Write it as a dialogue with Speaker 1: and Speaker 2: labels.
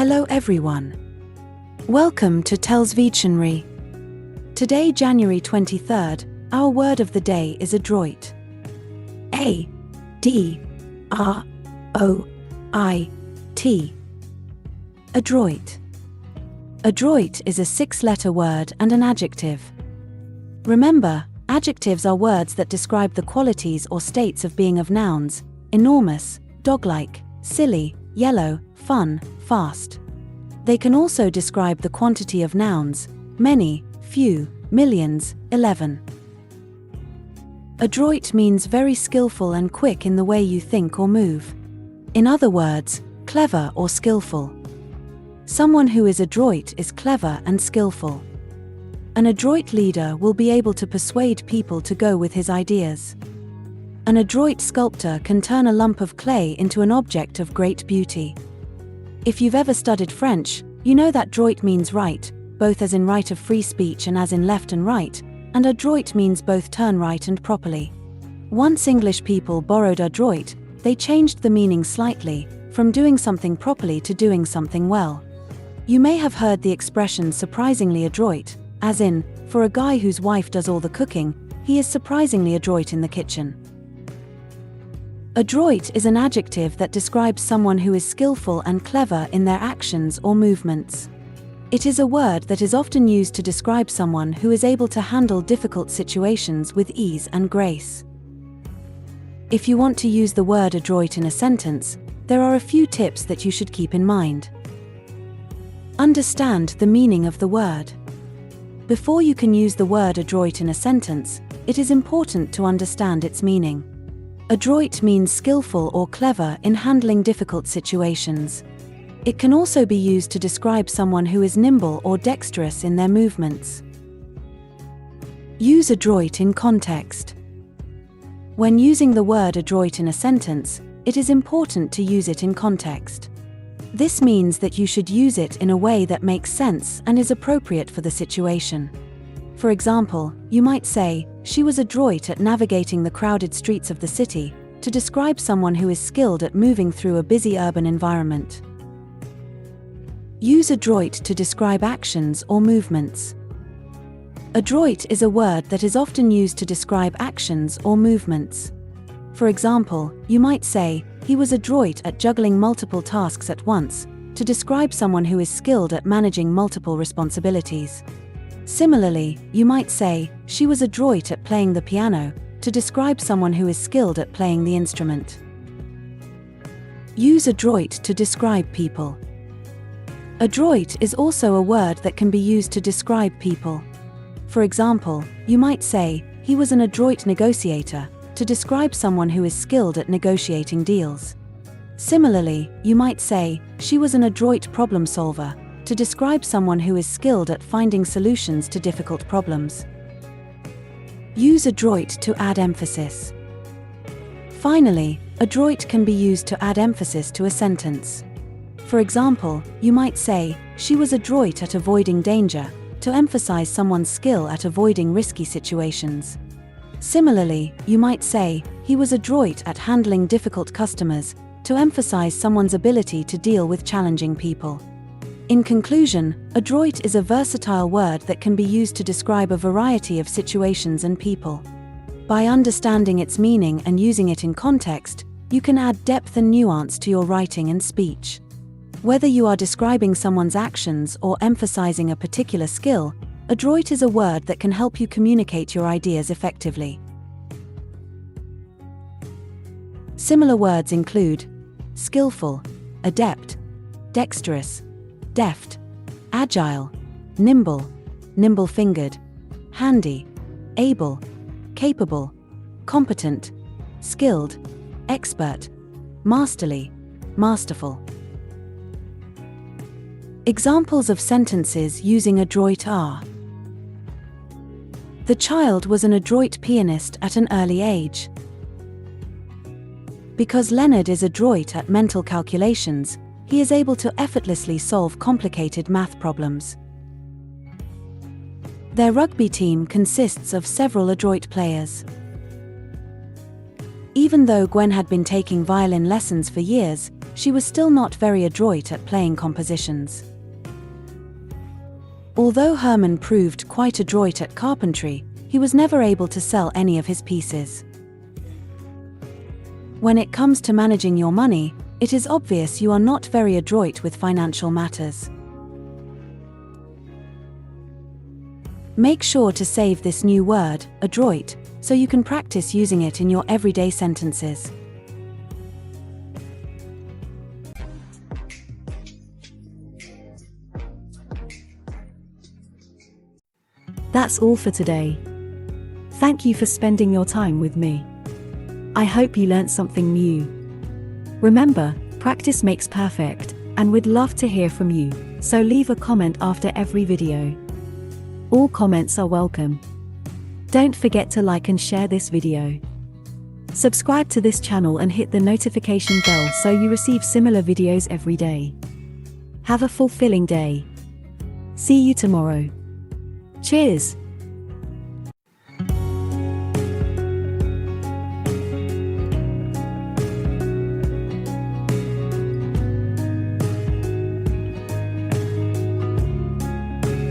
Speaker 1: Hello everyone. Welcome to TELLS Videtionary. Today, January 23rd, our word of the day is adroit. A-D-R-O-I-T. Adroit. Adroit is a 6-letter word and an adjective. Remember, adjectives are words that describe the qualities or states of being of nouns: enormous, dog-like, silly, yellow, fun, fast. They can also describe the quantity of nouns: many, few, millions, 11. Adroit means very skillful and quick in the way you think or move. In other words, clever or skillful. Someone who is adroit is clever and skillful. An adroit leader will be able to persuade people to go with his ideas. An adroit sculptor can turn a lump of clay into an object of great beauty. If you've ever studied French, you know that droit means right, both as in right of free speech and as in left and right, and adroit means both turn right and properly. Once English people borrowed adroit, they changed the meaning slightly, from doing something properly to doing something well. You may have heard the expression surprisingly adroit, as in, for a guy whose wife does all the cooking, he is surprisingly adroit in the kitchen. Adroit is an adjective that describes someone who is skillful and clever in their actions or movements. It is a word that is often used to describe someone who is able to handle difficult situations with ease and grace. If you want to use the word adroit in a sentence, there are a few tips that you should keep in mind. Understand the meaning of the word. Before you can use the word adroit in a sentence, it is important to understand its meaning. Adroit means skillful or clever in handling difficult situations. It can also be used to describe someone who is nimble or dexterous in their movements. Use adroit in context. When using the word adroit in a sentence, it is important to use it in context. This means that you should use it in a way that makes sense and is appropriate for the situation. For example, you might say, "She was adroit at navigating the crowded streets of the city," to describe someone who is skilled at moving through a busy urban environment. Use adroit to describe actions or movements. Adroit is a word that is often used to describe actions or movements. For example, you might say, "He was adroit at juggling multiple tasks at once," to describe someone who is skilled at managing multiple responsibilities. Similarly, you might say, "She was adroit at playing the piano," to describe someone who is skilled at playing the instrument. Use adroit to describe people. Adroit is also a word that can be used to describe people. For example, you might say, "He was an adroit negotiator," to describe someone who is skilled at negotiating deals. Similarly, you might say, "She was an adroit problem solver," to describe someone who is skilled at finding solutions to difficult problems. Use adroit to add emphasis. Finally, adroit can be used to add emphasis to a sentence. For example, you might say, "She was adroit at avoiding danger," to emphasize someone's skill at avoiding risky situations. Similarly, you might say, "He was adroit at handling difficult customers," to emphasize someone's ability to deal with challenging people. In conclusion, adroit is a versatile word that can be used to describe a variety of situations and people. By understanding its meaning and using it in context, you can add depth and nuance to your writing and speech. Whether you are describing someone's actions or emphasizing a particular skill, adroit is a word that can help you communicate your ideas effectively. Similar words include skillful, adept, dexterous, deft, agile, nimble, nimble-fingered, handy, able, capable, competent, skilled, expert, masterly, masterful. Examples of sentences using adroit are: The child was an adroit pianist at an early age. Because Leonard is adroit at mental calculations, he is able to effortlessly solve complicated math problems. Their rugby team consists of several adroit players. Even though Gwen had been taking violin lessons for years, she was still not very adroit at playing compositions. Although Herman proved quite adroit at carpentry, he was never able to sell any of his pieces. When it comes to managing your money, it is obvious you are not very adroit with financial matters. Make sure to save this new word, adroit, so you can practice using it in your everyday sentences.
Speaker 2: That's all for today. Thank you for spending your time with me. I hope you learned something new. Remember, practice makes perfect, and we'd love to hear from you, so leave a comment after every video. All comments are welcome. Don't forget to like and share this video. Subscribe to this channel and hit the notification bell so you receive similar videos every day. Have a fulfilling day. See you tomorrow. Cheers!